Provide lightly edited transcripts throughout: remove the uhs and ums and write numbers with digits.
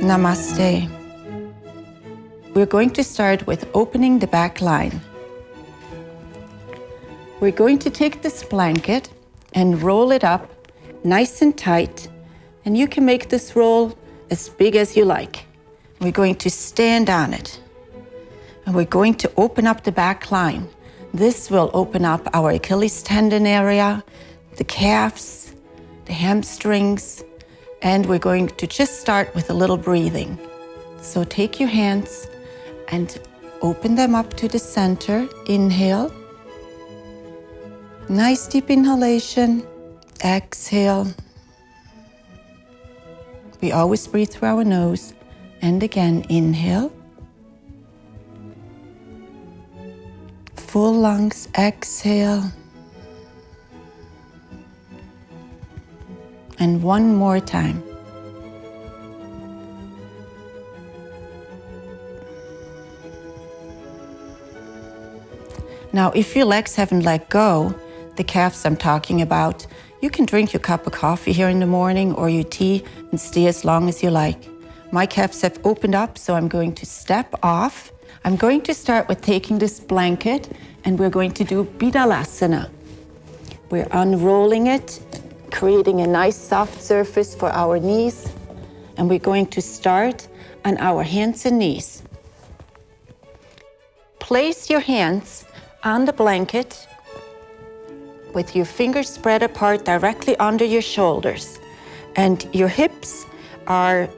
Namaste. We're going to start with opening the back line. We're going to take this blanket and roll it up nice and tight, and you can make this roll as big as you like. We're going to stand on it, and we're going to open up the back line. This will open up our Achilles tendon area, the calves, the hamstrings, and we're going to just start with a little breathing. So take your hands and open them up to the center. Inhale. Nice deep inhalation. Exhale. We always breathe through our nose. And again, inhale. Full lungs, exhale. And one more time. Now, if your legs haven't let go, the calves I'm talking about, you can drink your cup of coffee here in the morning or your tea and stay as long as you like. My calves have opened up, so I'm going to step off. I'm going to start with taking this blanket and we're going to do Bidhalasana. We're unrolling it, creating a nice soft surface for our knees, and we're going to start on our hands and knees. Place your hands on the blanket with your fingers spread apart directly under your shoulders, and your hips are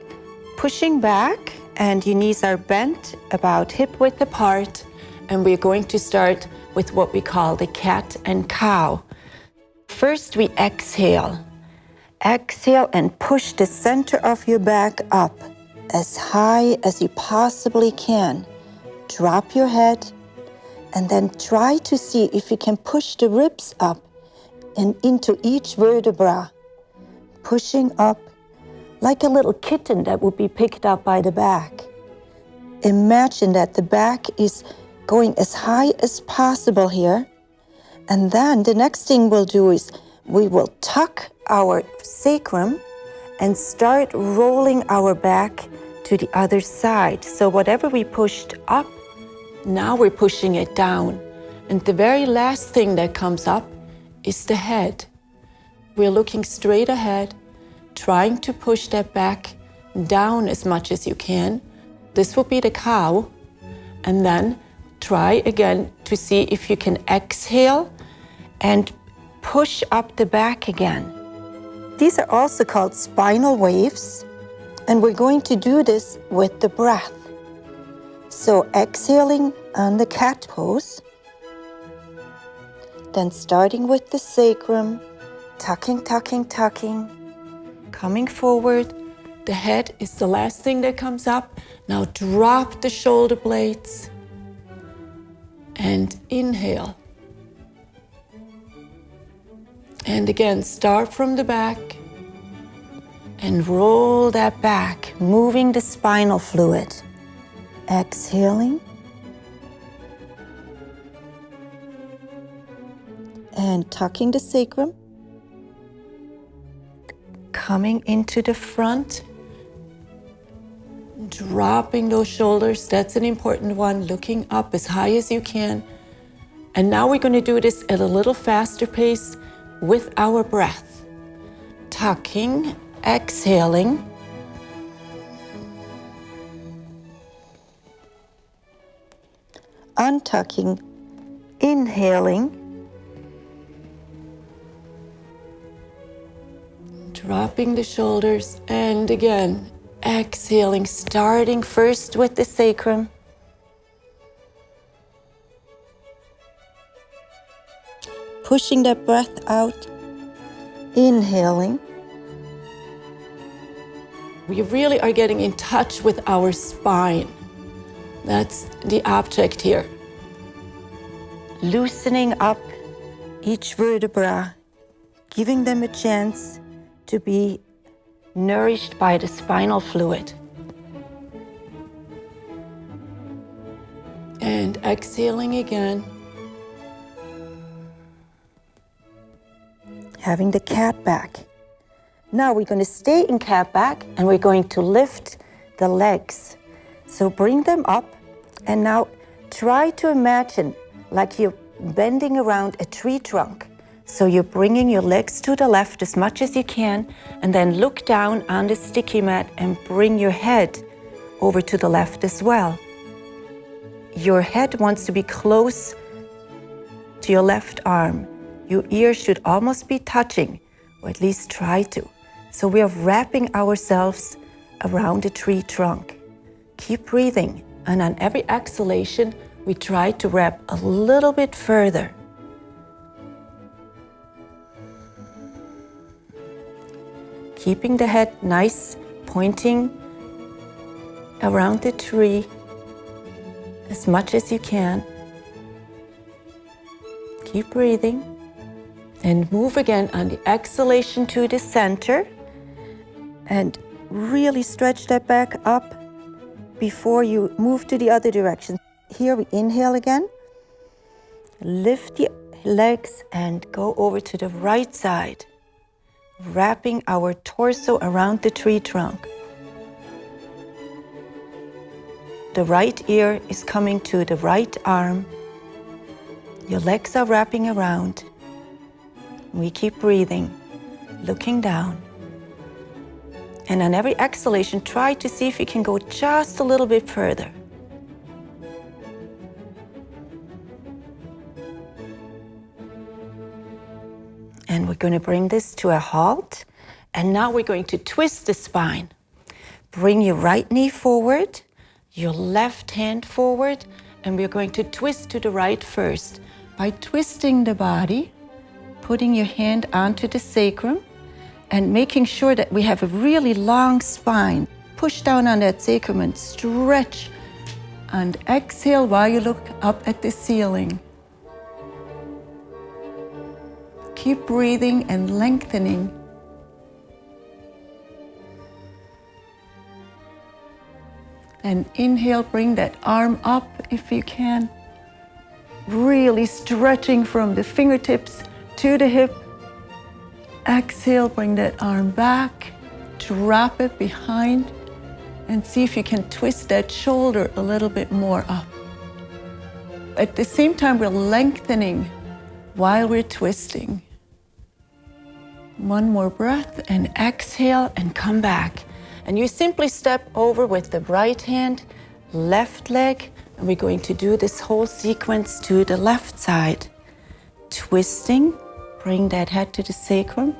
pushing back and your knees are bent about hip width apart, and we're going to start with what we call the cat and cow. First, we exhale. Exhale and push the center of your back up as high as you possibly can. Drop your head and then try to see if you can push the ribs up and into each vertebra. Pushing up like a little kitten that would be picked up by the back. Imagine that the back is going as high as possible here. And then the next thing we'll do is we will tuck our sacrum and start rolling our back to the other side. So whatever we pushed up, now we're pushing it down. And the very last thing that comes up is the head. We're looking straight ahead, trying to push that back down as much as you can. This will be the cow. And then try again to see if you can exhale and push up the back again. These are also called spinal waves, and we're going to do this with the breath. So exhaling on the cat pose, then starting with the sacrum, tucking, tucking, tucking, coming forward. The head is the last thing that comes up. Now drop the shoulder blades and inhale. And again, start from the back and roll that back, moving the spinal fluid. Exhaling. And tucking the sacrum. Coming into the front. Dropping those shoulders, that's an important one. Looking up as high as you can. And now we're going to do this at a little faster pace with our breath. Tucking, exhaling. Untucking, inhaling. Dropping the shoulders, and again, exhaling, starting first with the sacrum. Pushing that breath out, inhaling. We really are getting in touch with our spine. That's the object here. Loosening up each vertebra, giving them a chance to be nourished by the spinal fluid. And exhaling again. Having the cat back. Now we're going to stay in cat back and we're going to lift the legs. So bring them up, and now try to imagine like you're bending around a tree trunk. So you're bringing your legs to the left as much as you can, and then look down on the sticky mat and bring your head over to the left as well. Your head wants to be close to your left arm. Your ear should almost be touching, or at least try to. So we are wrapping ourselves around the tree trunk. Keep breathing, and on every exhalation, we try to wrap a little bit further. Keeping the head nice, pointing around the tree as much as you can. Keep breathing, and move again on the exhalation to the center, and really stretch that back up before you move to the other direction. Here we inhale again, lift the legs and go over to the right side, wrapping our torso around the tree trunk. The right ear is coming to the right arm. Your legs are wrapping around. We keep breathing, looking down. And on every exhalation, try to see if you can go just a little bit further. And we're going to bring this to a halt. And now we're going to twist the spine. Bring your right knee forward, your left hand forward, and we're going to twist to the right first. By twisting the body, putting your hand onto the sacrum, and making sure that we have a really long spine. Push down on that sacrum and stretch. And exhale while you look up at the ceiling. Keep breathing and lengthening. And inhale, bring that arm up if you can. Really stretching from the fingertips to the hip. Exhale, bring that arm back, drop it behind, and see if you can twist that shoulder a little bit more up. At the same time, we're lengthening while we're twisting. One more breath, and exhale, and come back. And you simply step over with the right hand, left leg, and we're going to do this whole sequence to the left side. Twisting. Bring that head to the sacrum.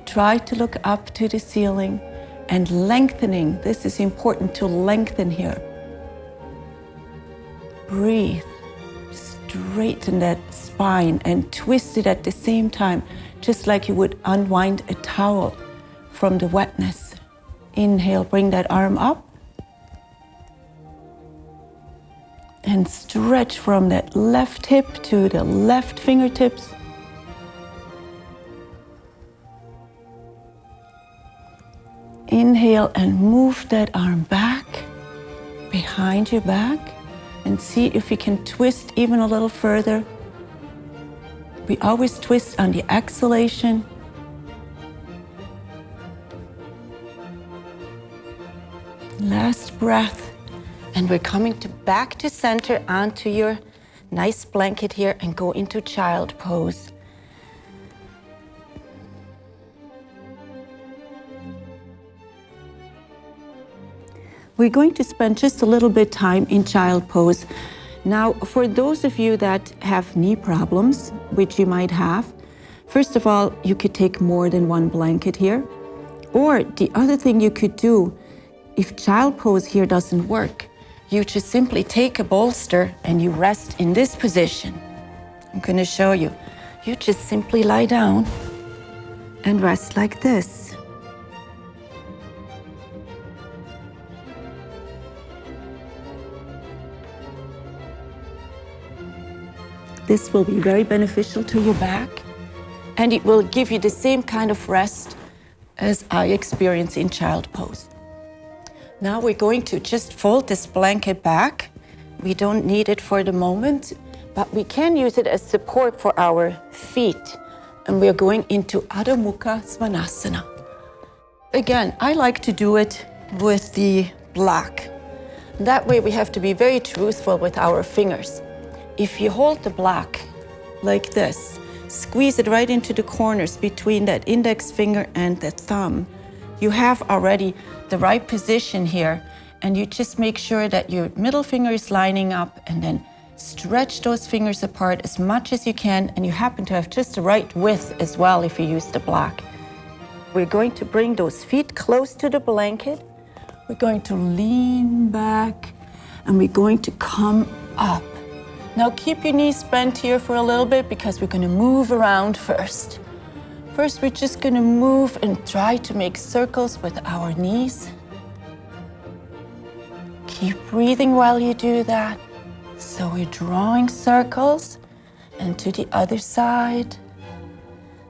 Try to look up to the ceiling and lengthening. This is important to lengthen here. Breathe. Straighten that spine and twist it at the same time, just like you would unwind a towel from the wetness. Inhale, bring that arm up. And stretch from that left hip to the left fingertips. Inhale and move that arm back, behind your back, and see if you can twist even a little further. We always twist on the exhalation. Last breath, and we're coming back to center onto your nice blanket here and go into child pose. We're going to spend just a little bit time in child pose. Now, for those of you that have knee problems, which you might have, first of all, you could take more than one blanket here. Or the other thing you could do, if child pose here doesn't work, you just simply take a bolster and you rest in this position. I'm going to show you. You just simply lie down and rest like this. This will be very beneficial to your back, and it will give you the same kind of rest as I experience in child pose. Now we're going to just fold this blanket back. We don't need it for the moment, but we can use it as support for our feet. And we're going into Adho Mukha Svanasana. Again, I like to do it with the block. That way we have to be very truthful with our fingers. If you hold the block like this, squeeze it right into the corners between that index finger and the thumb, you have already the right position here, and you just make sure that your middle finger is lining up, and then stretch those fingers apart as much as you can, and you happen to have just the right width as well if you use the block. We're going to bring those feet close to the blanket. We're going to lean back, and we're going to come up. Now keep your knees bent here for a little bit because we're going to move around first. First, we're just going to move and try to make circles with our knees. Keep breathing while you do that. So we're drawing circles, and to the other side,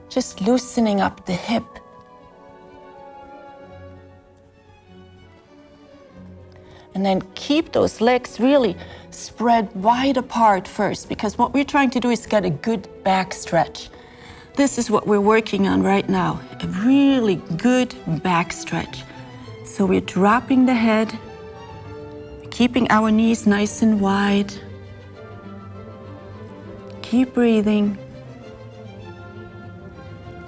just loosening up the hip. And then keep those legs really spread wide apart first, because what we're trying to do is get a good back stretch. This is what we're working on right now, a really good back stretch. So we're dropping the head, keeping our knees nice and wide. Keep breathing.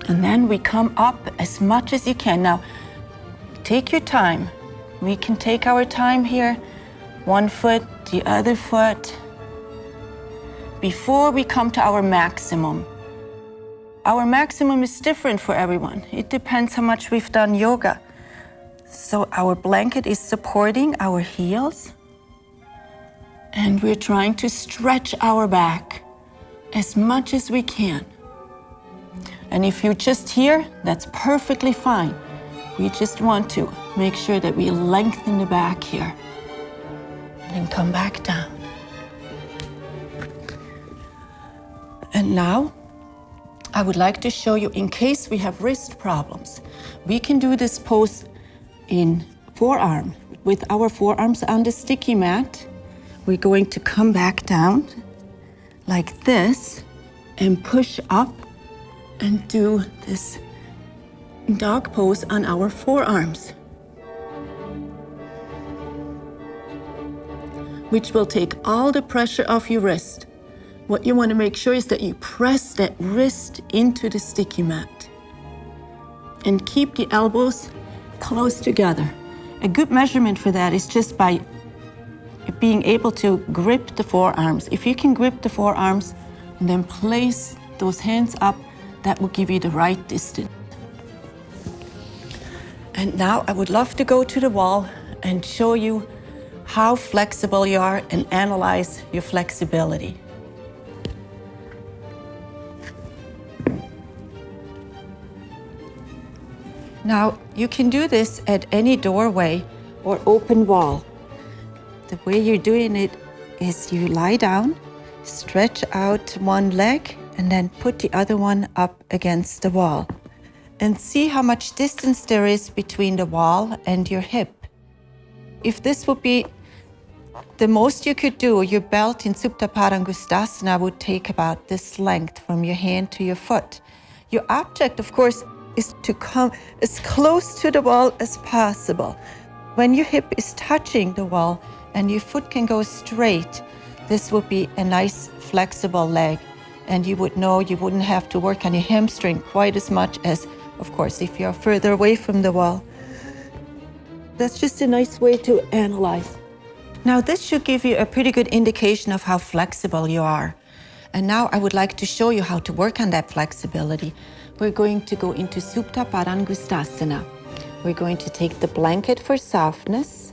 And then we come up as much as you can. Now, take your time. We can take our time here, one foot, the other foot, before we come to our maximum. Our maximum is different for everyone. It depends how much we've done yoga. So our blanket is supporting our heels, and we're trying to stretch our back as much as we can. And if you're just here, that's perfectly fine. We just want to make sure that we lengthen the back here, and then come back down. And now, I would like to show you, in case we have wrist problems, we can do this pose in forearm, with our forearms on the sticky mat. We're going to come back down like this and push up and do this dog pose on our forearms, which will take all the pressure off your wrist. What you want to make sure is that you press that wrist into the sticky mat and keep the elbows close together. A good measurement for that is just by being able to grip the forearms. If you can grip the forearms and then place those hands up, that will give you the right distance. And now I would love to go to the wall and show you how flexible you are and analyze your flexibility. Now, you can do this at any doorway or open wall. The way you're doing it is you lie down, stretch out one leg, and then put the other one up against the wall. And see how much distance there is between the wall and your hip. If this would be the most you could do, your belt in Supta Padangusthasana would take about this length from your hand to your foot. Your object, of course, is to come as close to the wall as possible. When your hip is touching the wall and your foot can go straight, this would be a nice flexible leg, and you would know you wouldn't have to work on your hamstring quite as much as, of course, if you're further away from the wall. That's just a nice way to analyze. Now, this should give you a pretty good indication of how flexible you are. And now I would like to show you how to work on that flexibility. We're going to go into Supta Padangusthasana. We're going to take the blanket for softness,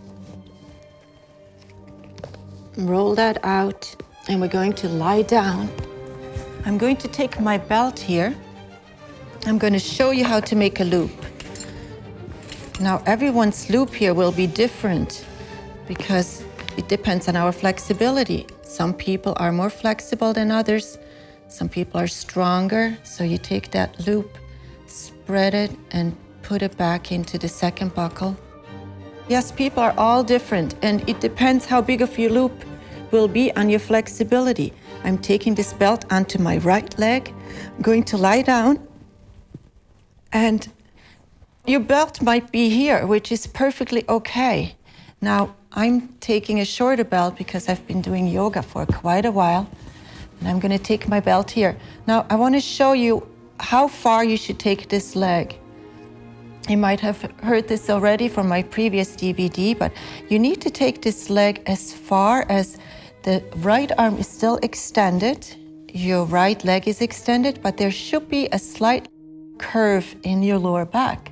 roll that out, and we're going to lie down. I'm going to take my belt here. I'm going to show you how to make a loop. Now, everyone's loop here will be different because it depends on our flexibility. Some people are more flexible than others. Some people are stronger. So you take that loop, spread it, and put it back into the second buckle. Yes, people are all different, and it depends how big of your loop will be on your flexibility. I'm taking this belt onto my right leg. I'm going to lie down, and your belt might be here, which is perfectly okay. Now, I'm taking a shorter belt because I've been doing yoga for quite a while. And I'm going to take my belt here. Now, I want to show you how far you should take this leg. You might have heard this already from my previous DVD, but you need to take this leg as far as the right arm is still extended. Your right leg is extended, but there should be a slight curve in your lower back.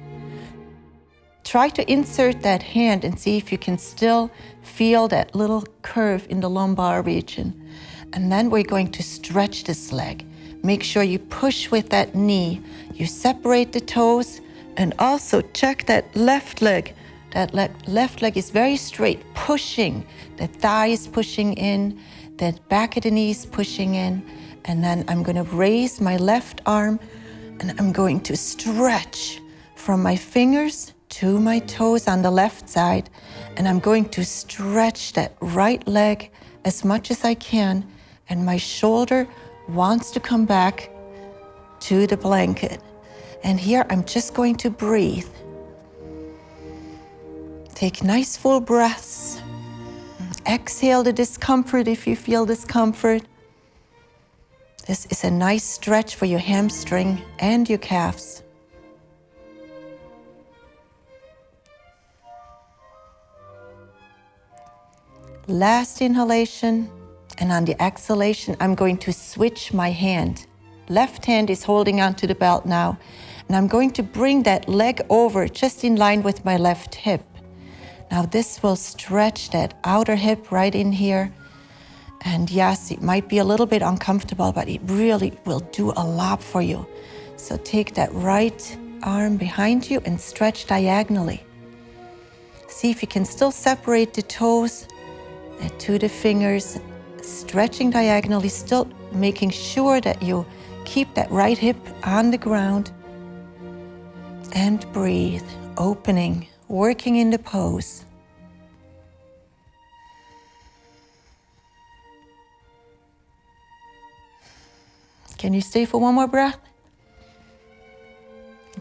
Try to insert that hand and see if you can still feel that little curve in the lumbar region. And then we're going to stretch this leg. Make sure you push with that knee. You separate the toes and also check that left leg. That left leg is very straight, pushing. The thigh is pushing in, the back of the knee is pushing in. And then I'm going to raise my left arm and I'm going to stretch from my fingers to my toes on the left side. And I'm going to stretch that right leg as much as I can. And my shoulder wants to come back to the blanket. And here I'm just going to breathe. Take nice full breaths. Exhale the discomfort if you feel discomfort. This is a nice stretch for your hamstring and your calves. Last inhalation, and on the exhalation, I'm going to switch my hand. Left hand is holding onto the belt now, and I'm going to bring that leg over just in line with my left hip. Now this will stretch that outer hip right in here. And yes, it might be a little bit uncomfortable, but it really will do a lot for you. So take that right arm behind you and stretch diagonally. See if you can still separate the toes to the fingers, stretching diagonally, still making sure that you keep that right hip on the ground. And breathe, opening, working in the pose. Can you stay for one more breath?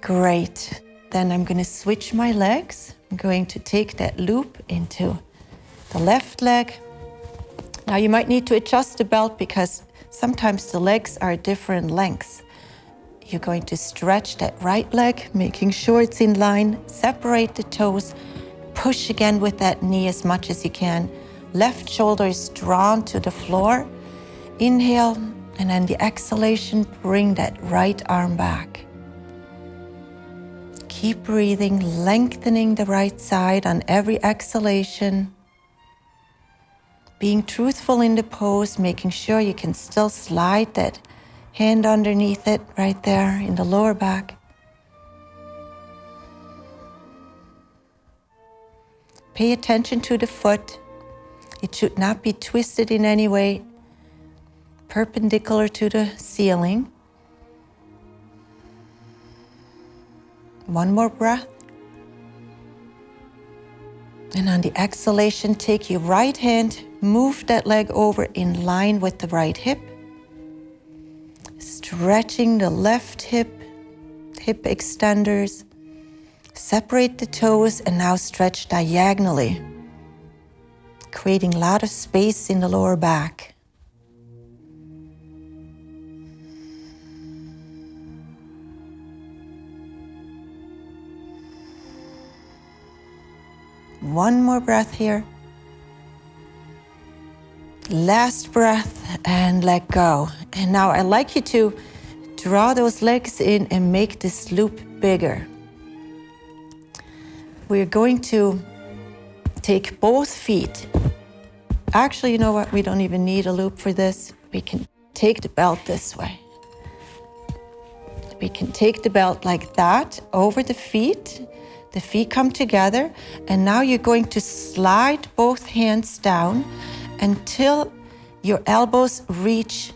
Great. Then I'm going to switch my legs. I'm going to take that loop into the left leg. Now you might need to adjust the belt because sometimes the legs are different lengths. You're going to stretch that right leg, making sure it's in line. Separate the toes. Push again with that knee as much as you can. Left shoulder is drawn to the floor. Inhale. And then the exhalation, bring that right arm back. Keep breathing, lengthening the right side on every exhalation. Being truthful in the pose, making sure you can still slide that hand underneath it right there in the lower back. Pay attention to the foot. It should not be twisted in any way. Perpendicular to the ceiling. One more breath. And on the exhalation, take your right hand, move that leg over in line with the right hip. Stretching the left hip, hip extenders. Separate the toes and now stretch diagonally, creating a lot of space in the lower back. One more breath here. Last breath and let go. And now I'd like you to draw those legs in and make this loop bigger. We're going to take both feet. Actually, you know what? We don't even need a loop for this. We can take the belt this way. We can take the belt like that over the feet. The feet come together, and now you're going to slide both hands down until your elbows reach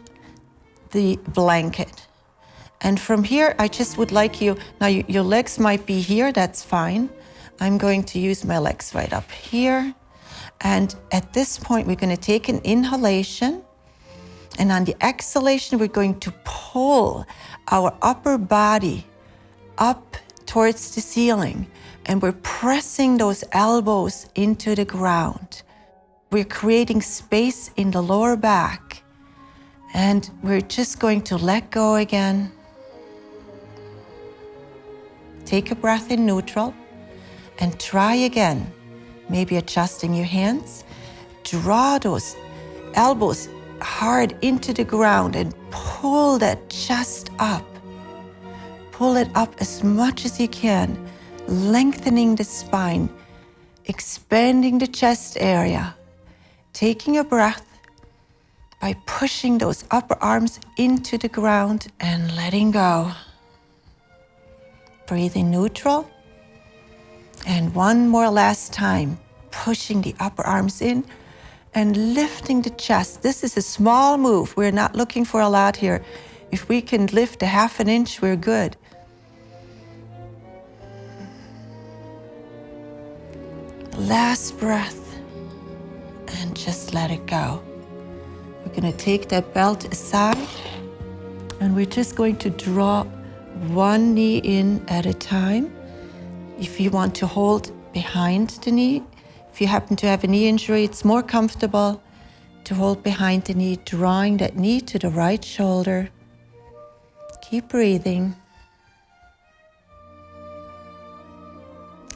the blanket. And from here, I just would like you, now your legs might be here, that's fine. I'm going to use my legs right up here. And at this point, we're going to take an inhalation. And on the exhalation, we're going to pull our upper body up towards the ceiling. and we're pressing those elbows into the ground. We're creating space in the lower back, and we're just going to let go again. Take a breath in neutral and try again. Maybe adjusting your hands. Draw those elbows hard into the ground and pull that chest up. Pull it up as much as you can, lengthening the spine, expanding the chest area. Taking a breath by pushing those upper arms into the ground and letting go. Breathe in neutral. And one more last time, pushing the upper arms in and lifting the chest. This is a small move. We're not looking for a lot here. If we can lift a half an inch, we're good. Last breath. And just let it go. We're going to take that belt aside, and we're just going to draw one knee in at a time. If you want to hold behind the knee, if you happen to have a knee injury, it's more comfortable to hold behind the knee, drawing that knee to the right shoulder. Keep breathing.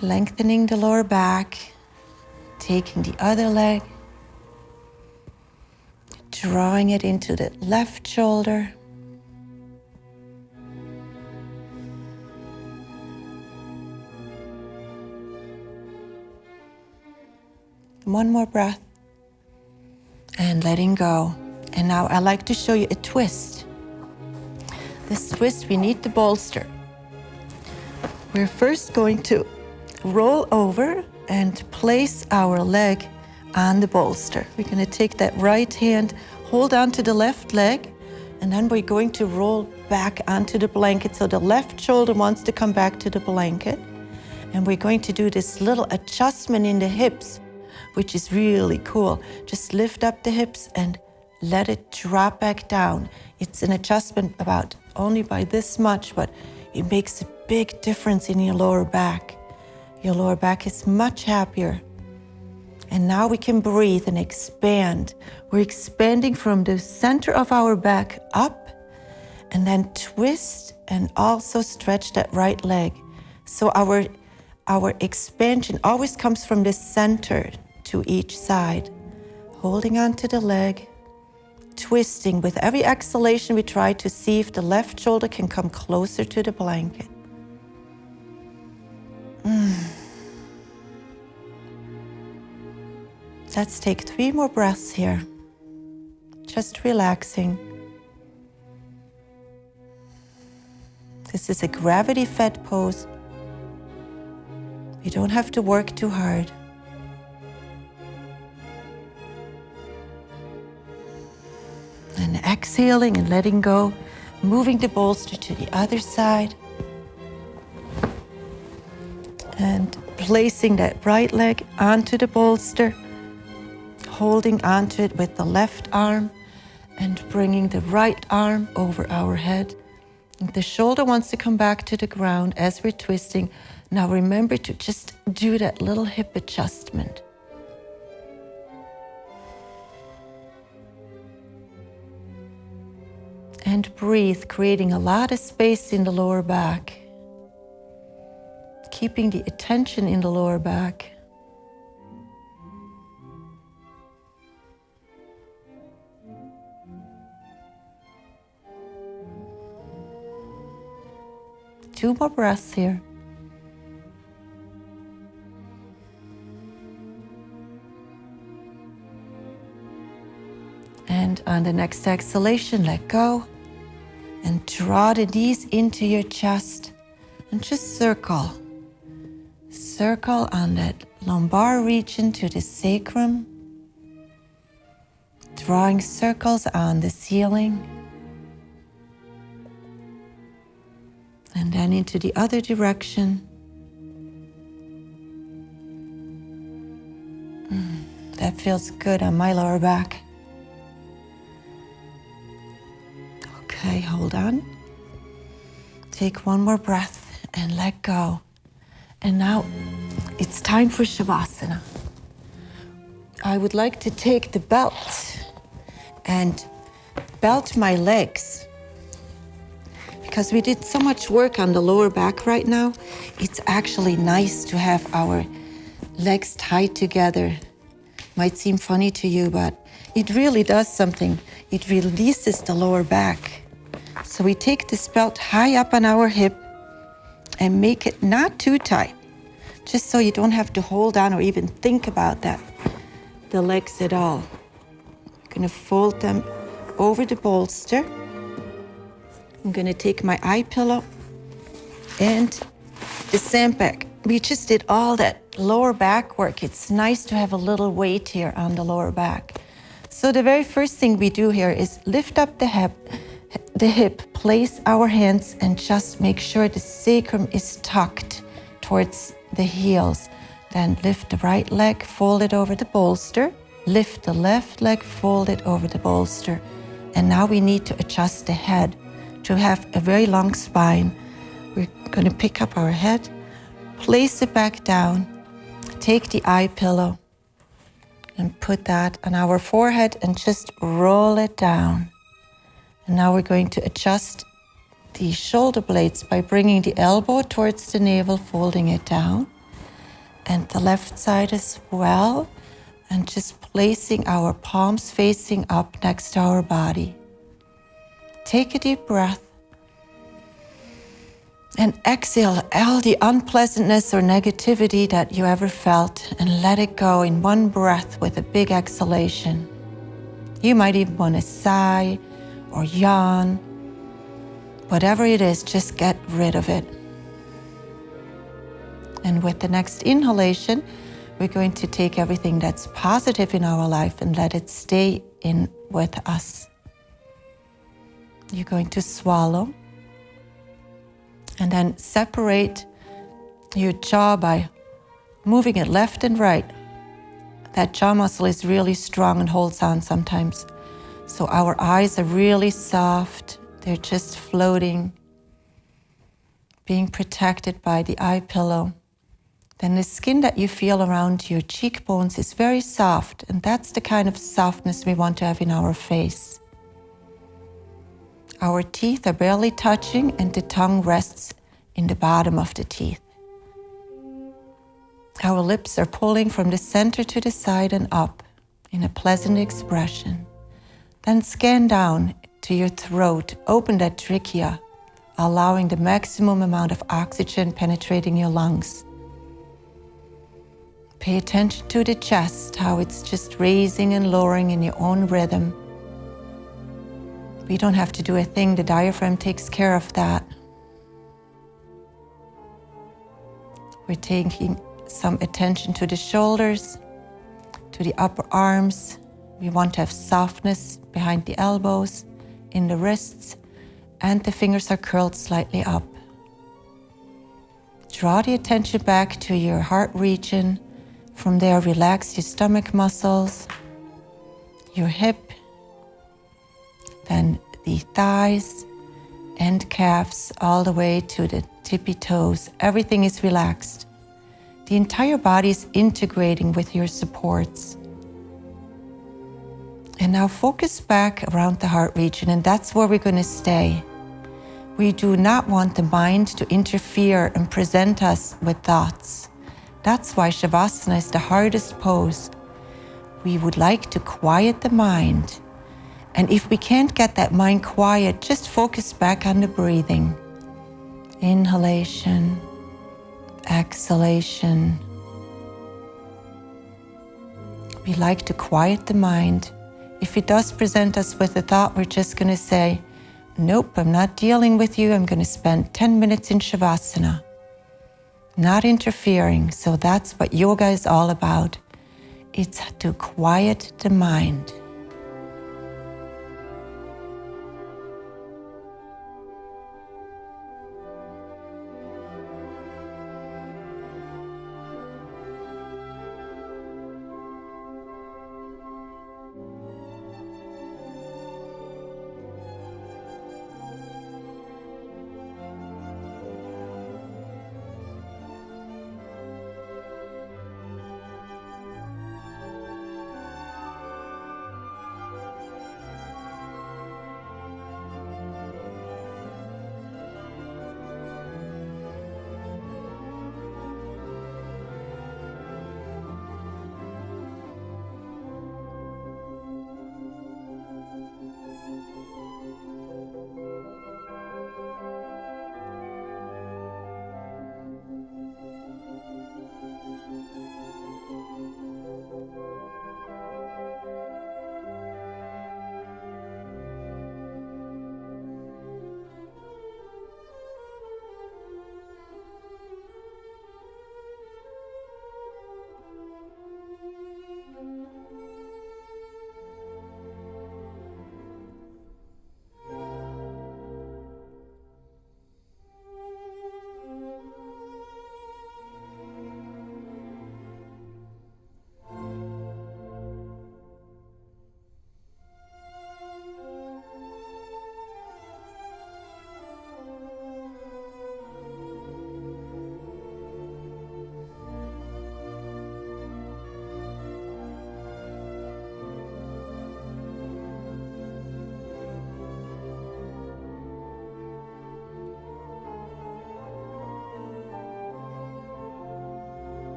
Lengthening the lower back, taking the other leg, drawing it into the left shoulder. One more breath and letting go. And now I'd like to show you a twist. This twist, we need the bolster. We're first going to roll over and place our leg on the bolster. We're going to take that right hand, hold on to the left leg, and then we're going to roll back onto the blanket. So the left shoulder wants to come back to the blanket. And we're going to do this little adjustment in the hips, which is really cool. Just lift up the hips and let it drop back down. It's an adjustment about only by this much, but it makes a big difference in your lower back. Your lower back is much happier. And now we can breathe and expand. We're expanding from the center of our back up, and then twist and also stretch that right leg. So our expansion always comes from the center to each side. Holding onto the leg, twisting. With every exhalation, we try to see if the left shoulder can come closer to the blanket. Let's take 3 more breaths here. Just relaxing. This is a gravity-fed pose. You don't have to work too hard. And exhaling and letting go, moving the bolster to the other side. And placing that right leg onto the bolster, holding onto it with the left arm and bringing the right arm over our head. And the shoulder wants to come back to the ground as we're twisting. Now remember to just do that little hip adjustment. And breathe, creating a lot of space in the lower back. Keeping the attention in the lower back. Two more breaths here. And on the next exhalation, let go and draw the knees into your chest and just circle. Circle on that lumbar region to the sacrum, drawing circles on the ceiling. And then into the other direction. That feels good on my lower back. Okay, hold on. Take one more breath and let go. And now it's time for Shavasana. I would like to take the belt and belt my legs. Because we did so much work on the lower back right now, it's actually nice to have our legs tied together. Might seem funny to you, but it really does something. It releases the lower back. So we take this belt high up on our hip and make it not too tight, just so you don't have to hold on or even think about the legs at all. I'm gonna fold them over the bolster. I'm gonna take my eye pillow and the sandbag. We just did all that lower back work. It's nice to have a little weight here on the lower back. So the very first thing we do here is lift up the hip, place our hands and just make sure the sacrum is tucked towards the heels. Then lift the right leg, fold it over the bolster. Lift the left leg, fold it over the bolster. And now we need to adjust the head to have a very long spine. We're going to pick up our head, place it back down, take the eye pillow and put that on our forehead and just roll it down. And now we're going to adjust the shoulder blades by bringing the elbow towards the navel, folding it down, and the left side as well, and just placing our palms facing up next to our body. Take a deep breath and exhale all the unpleasantness or negativity that you ever felt and let it go in one breath with a big exhalation. You might even want to sigh or yawn. Whatever it is, just get rid of it. And with the next inhalation, we're going to take everything that's positive in our life and let it stay in with us. You're going to swallow and then separate your jaw by moving it left and right. That jaw muscle is really strong and holds on sometimes. So our eyes are really soft. They're just floating, being protected by the eye pillow. Then the skin that you feel around your cheekbones is very soft, and that's the kind of softness we want to have in our face. Our teeth are barely touching and the tongue rests in the bottom of the teeth. Our lips are pulling from the center to the side and up in a pleasant expression. Then scan down to your throat, open that trachea, allowing the maximum amount of oxygen penetrating your lungs. Pay attention to the chest, how it's just raising and lowering in your own rhythm. We don't have to do a thing, the diaphragm takes care of that. We're taking some attention to the shoulders, to the upper arms. We want to have softness behind the elbows, in the wrists, and the fingers are curled slightly up. Draw the attention back to your heart region. From there, relax your stomach muscles, your hip, then the thighs and calves all the way to the tippy toes. Everything is relaxed. The entire body is integrating with your supports. And now focus back around the heart region, and that's where we're going to stay. We do not want the mind to interfere and present us with thoughts. That's why Shavasana is the hardest pose. We would like to quiet the mind. And if we can't get that mind quiet, just focus back on the breathing. Inhalation, exhalation. We like to quiet the mind. If it does present us with a thought, we're just going to say, nope, I'm not dealing with you. I'm going to spend 10 minutes in Shavasana. Not interfering. So that's what yoga is all about. It's to quiet the mind.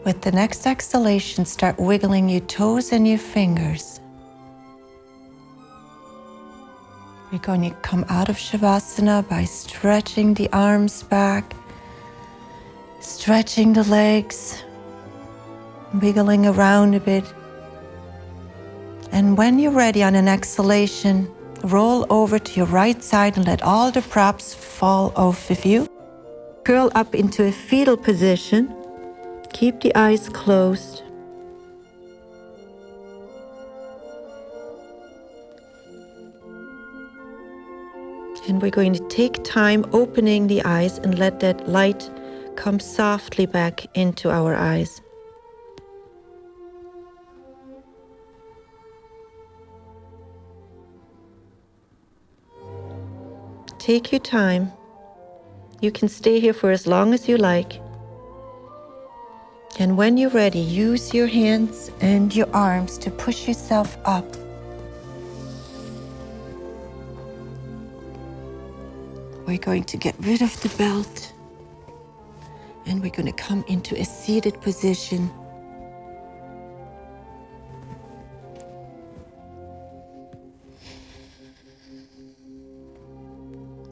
With the next exhalation, start wiggling your toes and your fingers. We're going to come out of Shavasana by stretching the arms back, stretching the legs, wiggling around a bit. And when you're ready on an exhalation, roll over to your right side and let all the props fall off of you. Curl up into a fetal position. Keep the eyes closed. And we're going to take time opening the eyes and let that light come softly back into our eyes. Take your time. You can stay here for as long as you like. And when you're ready, use your hands and your arms to push yourself up. We're going to get rid of the belt. And we're going to come into a seated position.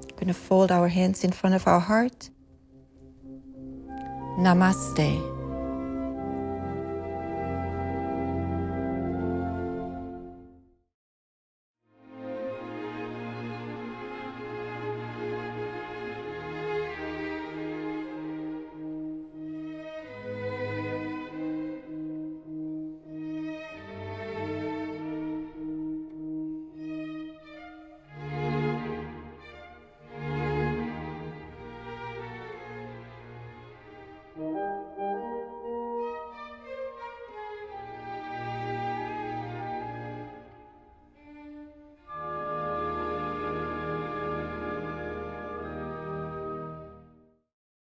We're going to fold our hands in front of our heart. Namaste.